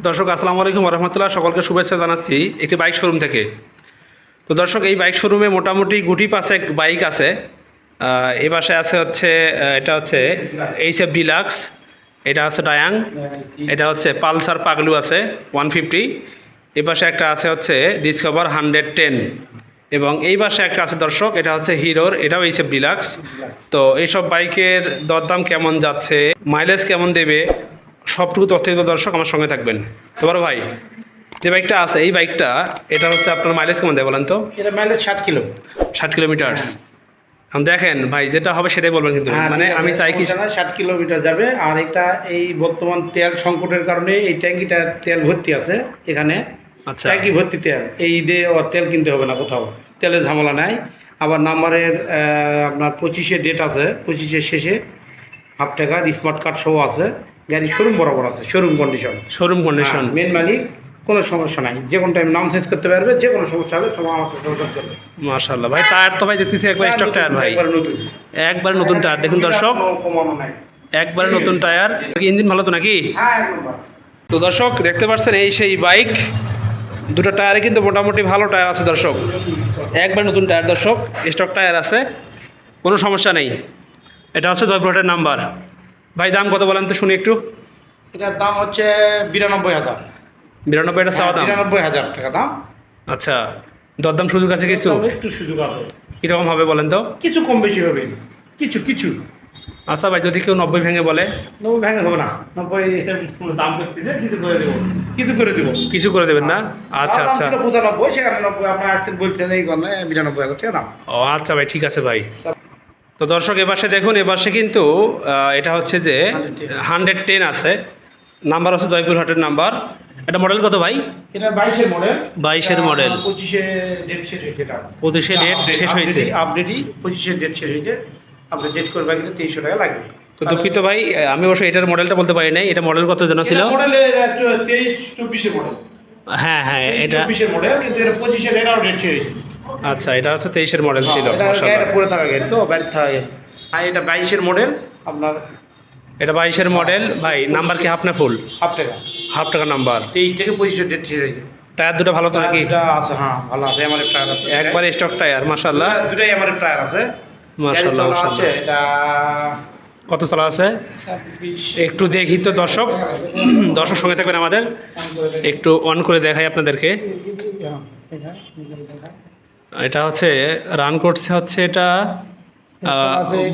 দর্শক আসসালামু আলাইকুম রহমতুল্লাহ, সকলকে শুভেচ্ছা জানাচ্ছি একটি বাইক শোরুম থেকে। তো দর্শক, এই বাইক শোরুমে মোটামুটি গুটি পাঁচেক বাইক আছে। এ পাশে আছে হচ্ছে এটা হচ্ছে এইচএফ ডিলাক্স, এটা হচ্ছে ডায়াং, এটা হচ্ছে পালসার পাগলু আছে 150, এ পাশে একটা আছে হচ্ছে ডিসকভার 110, এবং এই পাশে একটা আছে দর্শক, এটা হচ্ছে হিরোর, এটাও এইচএফ ডিলাক্স। তো এইসব বাইকের দরদাম কেমন যাচ্ছে, মাইলেজ কেমন দেবে, সবটুকু তথ্য দর্শক আমার সঙ্গে থাকবেন। তো বড় ভাই, যে বাইকটা আছে এই বাইকটা, এটা হচ্ছে আপনার মাইলেজ কেমন দেয় বলেন তো? এটা মাইলেজ 60 কিলোমিটার। দেখেন ভাই, যেটা হবে সেটাই বলবেন কিন্তু, মানে আমি চাই কি 60 কিলোমিটার যাবে। আর এটা এই বর্তমান তেল সংকটের কারণে এই ট্যাঙ্কিটা তেল ভর্তি আছে এখানে। আচ্ছা, ট্যাঙ্কি ভর্তি তেল, এই ঈদে ওর তেল কিনতে হবে না, কোথাও তেলের ঝামেলা নাই। আবার নাম্বারের আপনার 25-এর ডেট আছে, 25-এর শেষে হাফ টাকার স্মার্ট কার্ড সহ আছে। গাড়ি শোরুম বরাবর আছে, শোরুম কন্ডিশন। মেন মালিক, কোনো সমস্যা নাই, যে কোনো টাইম নাম চেঞ্জ করতে পারবে, যে কোনো সমস্যা হবে সময় আমাকে যোগাযোগ করবে। মাশাআল্লাহ ভাই, টায়ার তো ভাই দেখতেছি একবার স্টক টায়ার ভাই, একবারে নতুন টায়ার। দেখুন দর্শক, কমানো নাই, একবারে নতুন টায়ার। ইঞ্জিন ভালো তো নাকি? হ্যাঁ একদম। তো দর্শক দেখতে পাচ্ছেন, এই সেই বাইক, দুটো টায়ারে কিন্তু মোটামুটি ভালো টায়ার আছে দর্শক, একবার নতুন টায়ার দর্শক, স্টক টায়ার আছে, কোনো সমস্যা নেই। এটা হচ্ছে জয়পুরহাটের নাম্বার। ভাই দাম কত বলেন তো শুনি একটু? এটার দাম হচ্ছে 92,000। 92 এটা চাওয়া দাম? 92,000 টাকা দাম। আচ্ছা, দরদাম সুযোগ আছে কিছু? একটু সুযোগ আছে। কীরকম হবে বলেন তো? কিছু কম বেশি হবে, কিছু। আচ্ছা ভাই, যদি কেউ 90 ভেঙে বলে? 90 ভেঙে হবে না, 90 দাম করতে কিছু করে দেবো, কিছু করে দেবেন না? আচ্ছা আচ্ছা, 95, সেখানে 90 আপনি আসছেন বলছেন, এই কারণে 92,000 টাকা দাম। ও আচ্ছা ভাই, ঠিক আছে ভাই। তো দর্শক এপাশে দেখুন, এপাশে কিন্তু এটা হচ্ছে যে 110 আছে, নাম্বার হচ্ছে জয়পুরহাটের নাম্বার। এটা মডেল কত ভাই? এটা 22-এর মডেল। 22-এর মডেল, 25-এ ডেট শেষ হয়েছে। 25-এ ডেট শেষ হয়েছে, আপডেটই 25-এর ডেট শেষ হয়েছে। আপনি ডেট করবে গেলে 2300 টাকা লাগবে। তো দুঃখিত ভাই, আমি অবশ্যই এটার মডেলটা বলতে পারি নাই, এটা মডেল কত যেন ছিল? মডেলের 23-24-এর মডেল। হ্যাঁ, এটা 24-এর মডেল, কিন্তু এটা 25-এর ডেট শেষ হয়েছে। আচ্ছা, এটা হচ্ছে 23-এর মডেল ছিল। এটা পুরো থাকা গাড়ি তো, বাড়িতে থাকা গাড়ি। আর এটা 22-এর মডেল আপনার। এটা 22-এর মডেল ভাই, নাম্বার কি হাফ না ফুল? হাফ টাকা নাম্বার। 23 থেকে 25-এর ডেট শেষ হয়েছে। টায়ার দুটো ভালো তো নাকি? এটা আছে, হ্যাঁ ভালো আছে, আমার টায়ার আছে, একবারে স্টক টায়ার, মাশাআল্লাহ। দুটাই আমার টায়ার আছে, মাশাআল্লাহ মাশাআল্লাহ। এটা কত চলা আছে একটু দেখি তো দর্শক, দর্শক সঙ্গে থাকবেন আমাদের, একটু অন করে দেখাই আপনাদেরকে। এটা হচ্ছে রান করছে হচ্ছে এটা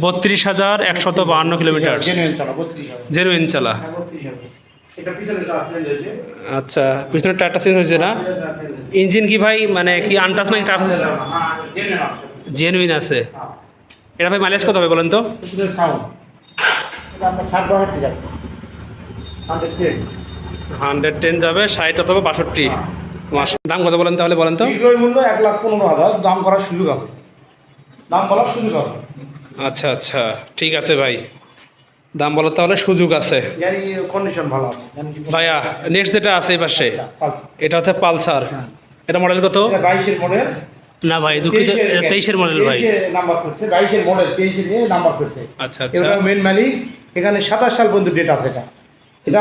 32,152 কিলোমিটার, জেনুইন চালা। আচ্ছা, পিছনে টায়ারটা চেঞ্জ হয়েছে না? ইঞ্জিন কি ভাই মানে কি আনটাচ নাকি টাচ? জেনুইন আছে। এটা ভাই মাইলেজ কত হবে বলেন তো? 110 যাবে, 60 অথবা 62 মাস। দাম কত বলেন তাহলে, বলেন তো? মূল্য 1,15,000, দাম করার সুযোগ আছে, আচ্ছা আচ্ছা, ঠিক আছে ভাই, দাম বলো তাহলে, সুযোগ আছে। গাড়ি কন্ডিশন ভালো আছে ভাইয়া। নেক্সট যেটা আছে এই পাশে, এটা হচ্ছে পালসার। এটা মডেল কত? 22-এর মডেল না ভাই দুঃখিত, 23-এর মডেল ভাই। নাম্বার করছে 22-এর মডেল, 23-এর নিয়ে নাম্বার করছে। আচ্ছা আচ্ছা, এটা মেন মালিক, এখানে 27 সাল পর্যন্ত ডেট আছে। এটা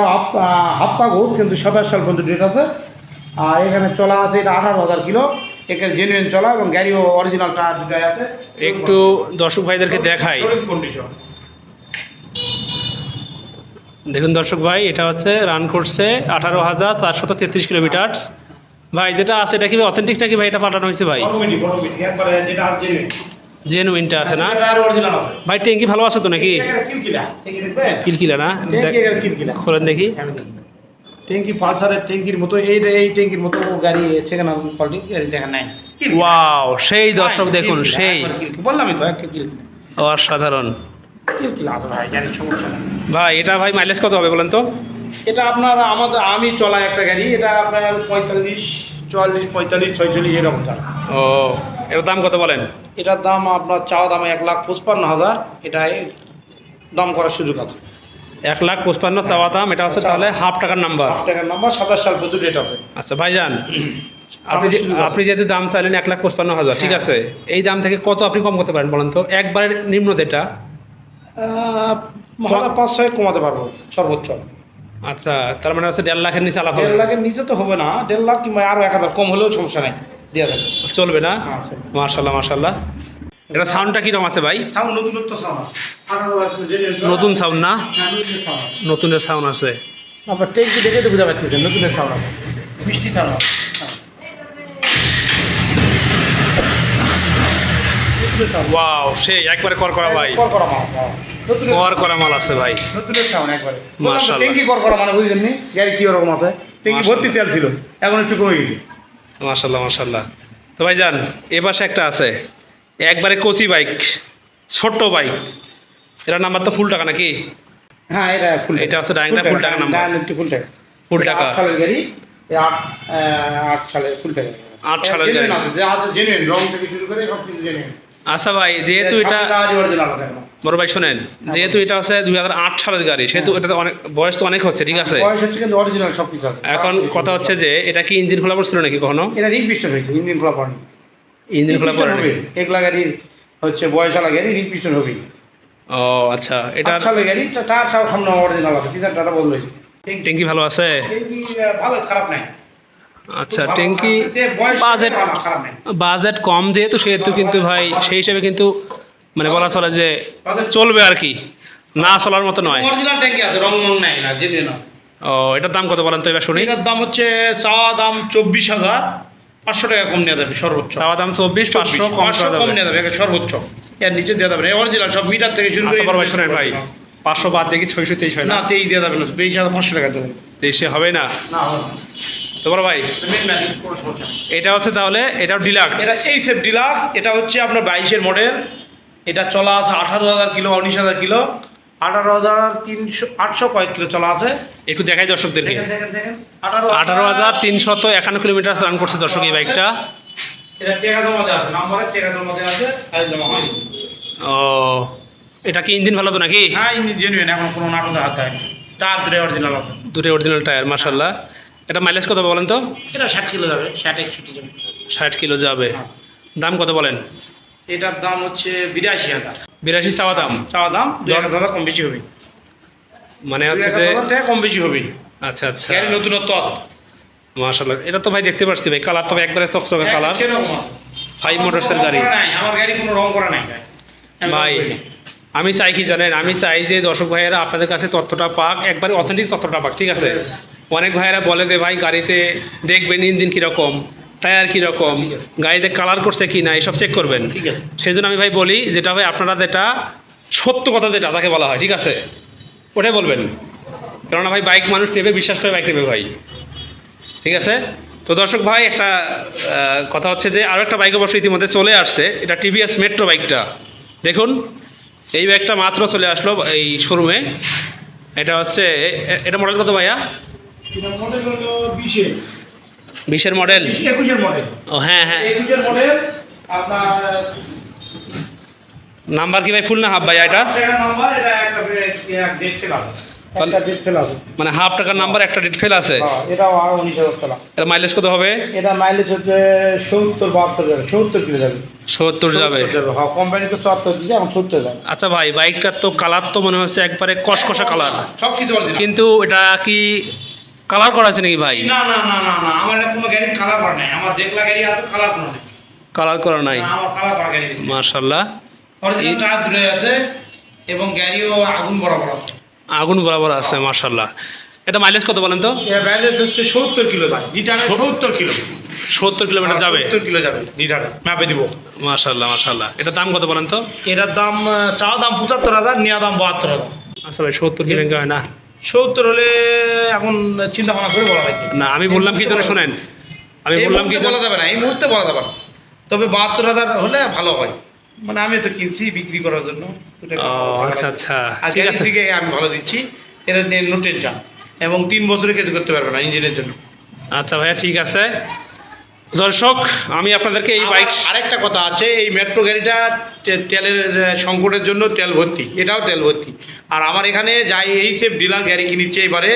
হাফ কাগজ, কিন্তু 27 সাল পর্যন্ত ডেট আছে। আর এখানে চলা আছে এটা 18,000 কিলো, এখানে জেনুইন চলা, এবং গাড়িও অরিজিনাল টায়ার দুটাই আছে। একটু দর্শক ভাইদেরকে দেখাই, কন্ডিশন দেখুন দর্শক ভাই, এটা হচ্ছে রান করছে 18,433 কিলোমিটার। ভাই যেটা আছে এটা কি অথেন্টিক নাকি ভাই, এটা পাল্টানো হয়েছে ভাই? জেনুইনটা আছে না ভাই? ট্যাঙ্কি ভালো আছে তো নাকি? কিলকিলা না? খোলেন দেখি। ট্যাঙ্কি পালসারের ট্যাঙ্কির মতো, এই ট্যাঙ্কির মতো গাড়ি সেকেন্ড হ্যান্ড কোয়ালিটি গাড়ি দেখা নাই। ওয়াও, সেই দর্শক দেখুন, সেই বললামই তো, একটা কিলকিলা, অসাধারণ কিলকিলা আছে ভাই, গাড়ির সমস্যা নেই ভাই। এটা ভাই মাইলেজ কত হবে বলেন তো? এটা আপনার আমি চলা একটা গাড়ি, এটা আপনার 45, 44, 45, 46 এরকম দাম। ও, এটার দাম কত বলেন? এটার দাম আপনার চাওয়া দাম 1,55,000, এটা দাম করার সুযোগ আছে। 1,55,000 চাওয়া দাম, এটা হচ্ছে তাহলে হাফ টাকার নাম্বার। 27 সাল পর্যন্ত ডেট আছে। আচ্ছা ভাইজান, আপনি যেহেতু দাম চাইলেন 1,55,000, ঠিক আছে, এই দাম থেকে কত আপনি কম করতে পারেন বলেন তো? একবারে নিম্ন যেটা 5-6 কমাতে পারবো সর্বোচ্চ। আচ্ছা, তার মানে হচ্ছে 1.5 লাখের নিচে আলাপ হবে 1.5 না? লাখের নিচে তো হবে না, 1.5 লাখ কিংবা আরো 1,000 কম হলেও সমস্যা নাই, দেওয়া যাবে। চলবে না? হ্যাঁ, চলবে। মাশাল্লাহ মাশাল্লাহ। এটা সাউন্ডটা কিরকম আছে ভাই? সাউন্ড নতুনত্ব সাউন্ড, নতুন সাউন্ড না? হ্যাঁ, নতুন সাউন্ড। নতুনের সাউন্ড আছে। আপনার ট্যাঙ্কি দেখে তো বুঝা পাচ্ছেন নতুনের সাউন্ড আছে, মিষ্টি সাউন্ড আছে। হ্যাঁ। নতুনের sound। ওয়াও, সেই একবারে করা ভাই, কর করা মাল, হ্যাঁ। নতুনের করা মাল আছে ভাই। নতুনের সাউন্ড একবারে। মাশাআল্লাহ। ট্যাঙ্কি করা মানে বুঝলেন নি, গাড়ি কি রকম আছে, ট্যাঙ্কি ভর্তি তেল ছিল, এখন একটু কমে গেছে। মাশাল্লাহ মাশাল্লাহ। তো ভাই যান, এ পাশে একটা আছে একবারে কচি বাইক, ছোট্ট বাইক। এটার নাম্বার তো ফুল টাকা নাকি? হ্যাঁ, এটা ফুল, এটা হচ্ছে ডাইরেক্ট ফুল টাকা নাম্বার। ডাইরেক্ট ফুল টাকা, ফুল টাকা। 8 সালের গাড়ি, 8 সালের ফুল টাকা। 8 সালের গাড়ি। আছে, যে আছে জেনুইন, রং থেকে শুরু করে সব কিছু জেনুইন। আচ্ছা ভাই, যেহেতু এটা অরিজিনাল আছে এখন। বড় ভাই শোনেন, যেহেতু এটা হচ্ছে 2008 সালের গাড়ি, সেহেতু এটাতে অনেক বয়স তো অনেক হচ্ছে, ঠিক আছে? বয়স হচ্ছে কিন্তু অরিজিনাল সব কিছু আছে। এখন কথা হচ্ছে যে এটা কি ইঞ্জিন খোলা পড়ছিল নাকি কখনো? এটা রিপিস্টন হয়েছে, ইঞ্জিন খোলা পড়েনি। ইঞ্জিন খোলা পড়ে হবে, একলা গাড়ির হচ্ছে বয়সালা গাড়ি রিপিস্টন হবে। ও আচ্ছা, এটা 8 সালের গাড়ি, টায়ার সব সামনে অরিজিনাল আছে, পিছনটা বদল হয়েছে। ট্যাঙ্কি ভালো আছে? ট্যাঙ্কি ভালো, খারাপ নাই। আচ্ছা, খুব ভালো, ট্যাঙ্কি বয়স বাজেট ভালো, খারাপ নাই। বাজেট কম যেহেতু, সেহেতু কিন্তু ভাই সেই হিসেবে কিন্তু মানে বলা চলে যে চলবে আর কি, না চলার মতো নয়। অরিজিনাল ট্যাঙ্কি আছে, রং মং নাই, না জেনুইন আছে। ও, এটার দাম কত বলেন তো এবার শুনি? এটার দাম হচ্ছে চাওয়া দাম 24,500 টাকা কম নেওয়া যাবে সর্বোচ্চ। চাওয়া দাম 24,500, কম 500 করা কম যাবে। নেওয়া যাবে, একে সর্বোচ্চ। এর নিচে দেওয়া যাবে না, অরিজিনাল সব মিটার থেকে শুরু আচ্ছা করে। বড় ভাই শোনেন ভাই, 500 বাদ দেখি 623 হয় না, না? 23 দেওয়া যাবে না, 23,500 টাকা দেবেন। দেশে হবে না না, হবে না। তো বড় ভাই? কোনো সমস্যা নেই। এটা হচ্ছে তাহলে এটাও ডিলাক্স। এটা এই সেফ ডিলাক্স, এটা হচ্ছে আপনার 22-এর মডেল। এটা চলা আছে 18,000 কিলো, 19,000 কিলো, 18,800 কয়েক কিলো চলা আছে। একটু দেখাই দর্শকদেরকে। দেখেন দেখেন দেখেন, 18,351 কিলোমিটার রান করছে দর্শক এই বাইকটা। এটা টেকা জমা দেওয়া আছে, নাম্বারের টেকা জমা দেওয়া আছে, ফাইল জমা হয়নি। ও, এটা কি ইঞ্জিন ভালো তো নাকি? হ্যাঁ, ইঞ্জিন জেনুইন, এখন কোনো নাটকে হাত দেয়নি, টায়ার দুটো অরিজিনাল আছে। দুটো অরিজিনাল টায়ার, মাশাল্লাহ। এটা মাইলেজ কত বলেন তো? এটা 60 কিলো যাবে, 60-61 যাবে। 60 কিলো যাবে। হ্যাঁ। দাম কত বলেন? এটার দাম হচ্ছে 82,000 82 চাওয়া দাম। চাওয়া দাম, 2,000 কম বেশি হবে। মানে হচ্ছে যে 2,000 টাকা কম বেশি হবে। আচ্ছা আচ্ছা, গাড়ি নতুনত্ব আছে, মাশাল্লাহ। এটা তো ভাই দেখতে পাচ্ছি ভাই, কালার তবে একবারে চকচকে কালার। সেরকম আছে। 5 মোটরসের রং গাড়ি করা নাই, আমার গাড়ি কোনো রং করা নাই ভাই। আমি রং ভাই। করি না। আমি চাই কি জানেন, আমি চাই যে দর্শক ভাইয়েরা আপনাদের কাছে তথ্যটা পাক, একবারে অথেন্টিক তথ্যটা পাক, ঠিক আছে? অনেক ভাইয়েরা বলে যে ভাই গাড়িতে দেখবেন ইঞ্জিন কীরকম, টায়ার কীরকম, ঠিক আছে। গাড়িতে কালার করছে কি না, এসব চেক করবেন। ঠিক আছে। সেই জন্য আমি ভাই বলি, যেটা ভাই আপনারা যেটা সত্য কথা যেটা তাকে বলা হয়, ঠিক আছে, ওটাই বলবেন। কেননা ভাই বাইক মানুষ নেবে, বিশ্বাস করে বাইক নেবে ভাই, ঠিক আছে? তো দর্শক ভাই, একটা কথা হচ্ছে যে আরও একটা বাইক অবশ্য ইতিমধ্যে চলে আসছে, এটা টিভিএস মেট্রো বাইকটা দেখুন। এই বাইকটা মাত্র চলে আসলো এই শোরুমে। এটা হচ্ছে এটা মডেল কত ভাইয়া? এটা মডেল হলো 20-এর, 20-এর মডেল? 21-এর মডেল। ও হ্যাঁ হ্যাঁ। 21-এর মডেল আপনার নাম্বার কি ভাই ফুল না হাফ ভাই এটা? টাকা নাম্বার, এটা একটা ডেট ফেল আছে, একটা ডেট ফেল আছে। মানে হাফ টাকার নাম্বার, একটা ডেট ফেল আছে। হ্যাঁ, এটাও আরো 19,000 চলা। এটা মাইলেজ কত হবে? এটা মাইলেজ হচ্ছে 70-72 যাবে, 70 কিলো যাবে। 70 যাবে। 70 যাবে, হ্যাঁ, কোম্পানি তো 74 দিচ্ছে, এখন 70 যাবে। আচ্ছা ভাই, বাইকটার তো কালার তো মনে হচ্ছে একবারে কসকসা কালার, সব কিছু অরিজিনাল। কিন্তু এটা কি কালার করা আছে নাকি ভাই? না না না না না, আমার এটা কোনো গাড়ি কালার করা নাই, আমার দেখলা গাড়ি আছে, কালার কোনো নাই। কালার করা নাই, না, আমার কালার করা গাড়ি নেই। মাশাআল্লাহ। অরিজিনাল টায়ার দুটোই আছে এবং গাড়িও আগুন বরাবর আছে। আগুন বরাবর আছে, মাশাআল্লাহ। এটা মাইলেজ কত বলেন তো? এর মাইলেজ হচ্ছে 70 কিলো যায়, লিটারে 70 কিলো। 70 কিলোমিটার যাবে? 70 কিলো যাবে লিটারে, মাপে দিব। মাশাআল্লাহ মাশাআল্লাহ। এটা দাম কত বলেন তো? এটার দাম চাওয়া দাম 75,000, নেওয়া দাম 72,000। আচ্ছা ভাই, 70 কি ব্যাংকে হয় না? 70 হলে এখন চিন্তা ভাবনা করে বলা লাগবে। না, আমি বললাম কি জন্য শোনেন, আমি এই বললাম কি মুহূর্তে বলা যাবে না, এই মুহূর্তে বলা যাবে না, তবে 72,000 হলে ভালো হয়। মানে আমি তো কিনছি বিক্রি করার জন্য। ও আচ্ছা আচ্ছা, আর ঠিক গাড়ির আছে। দিকে আমি ভালো দিচ্ছি, এটা নিয়ে নো টেনশন, এবং 3 বছরে কিছু করতে পারবে না ইঞ্জিনের জন্য। আচ্ছা ভাইয়া, ঠিক আছে। দর্শক, আমি আপনাদেরকে এই বাইক আরেকটা কথা আছে, এই মেট্রো গাড়িটা তেলের সংকটের জন্য তেল ভর্তি, এটাও তেল ভর্তি। আর আমার এখানে যাই এই সেফ ডিলার গাড়ি কিনিচ্ছে এবারে,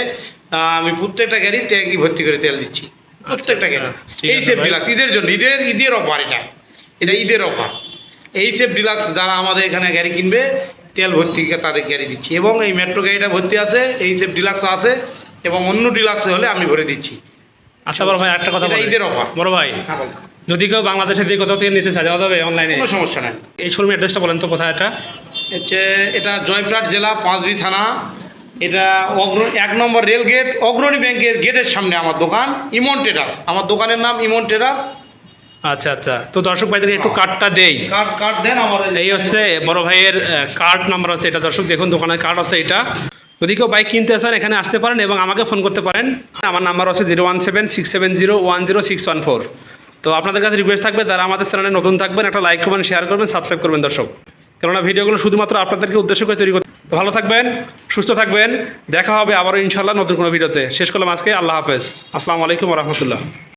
আমি প্রত্যেকটা গাড়ি ট্যাঙ্কি ভর্তি করে তেল দিচ্ছি, প্রত্যেকটা গাড়ি। ঠিক এই আছে সেফ ভাই। ডিলাক্স ঈদের জন্য, ঈদের অফার, এটা ঈদের অফার। এই সেফ ডিলাক্স যারা আমাদের এখানে গাড়ি কিনবে তেল ভর্তি তাদের গাড়ি দিচ্ছি, এবং এই মেট্রো গাড়িটা ভর্তি আছে, এই সেফ ডিলাক্স আছে, এবং অন্য ডিলাক্সে হলে আমি ভরে দিচ্ছি। আচ্ছা বড় ভাই একটা কথা এটা বলি। ঈদের অফার। বড় ভাই হ্যাঁ বলেন। যদি কেউ বাংলাদেশের দিকে কোথাও থেকে নিতে চায় যাওয়া যাবে অনলাইনে? কোনো সমস্যা নাই। এই শোরুমের অ্যাড্রেসটা বলেন তো কোথায় এটা? হচ্ছে এটা জয়পুরহাট জেলা পাঁচবি থানা, এটা 1 নম্বর রেল গেট, অগ্রণী ব্যাংকের গেটের সামনে আমার দোকান, ইমন ট্রেডার্স। আমার দোকানের নাম ইমন ট্রেডার্স। আচ্ছা আচ্ছা, তো দর্শক ভাইদের একটু কার্ডটা দেই। কার্ড দেন আমার। এই হচ্ছে বড় ভাইয়ের কার্ড নাম্বার আছে এটা, দর্শক দেখুন দোকানের কার্ড আছে এটা। যদি কেউ বাইক কিনতে চান এখানে আসতে পারেন এবং আমাকে ফোন করতে পারেন। আমার নাম্বার আছে 01767010614। তো আপনাদের কাছে রিকোয়েস্ট থাকবে যারা আমাদের চ্যানেলে নতুন থাকবেন একটা লাইক করবেন, শেয়ার করবেন, সাবস্ক্রাইব করবেন দর্শক, কেননা ভিডিওগুলো শুধুমাত্র আপনাদেরকে উদ্দেশ্য করে তৈরি করতে। তো ভালো থাকবেন, সুস্থ থাকবেন, দেখা হবে আবারও ইনশাল্লাহ নতুন কোনো ভিডিওতে। শেষ করলাম আজকে, আল্লাহ হাফেজ, আসসালামু আলাইকুম রহমতুল্লাহ।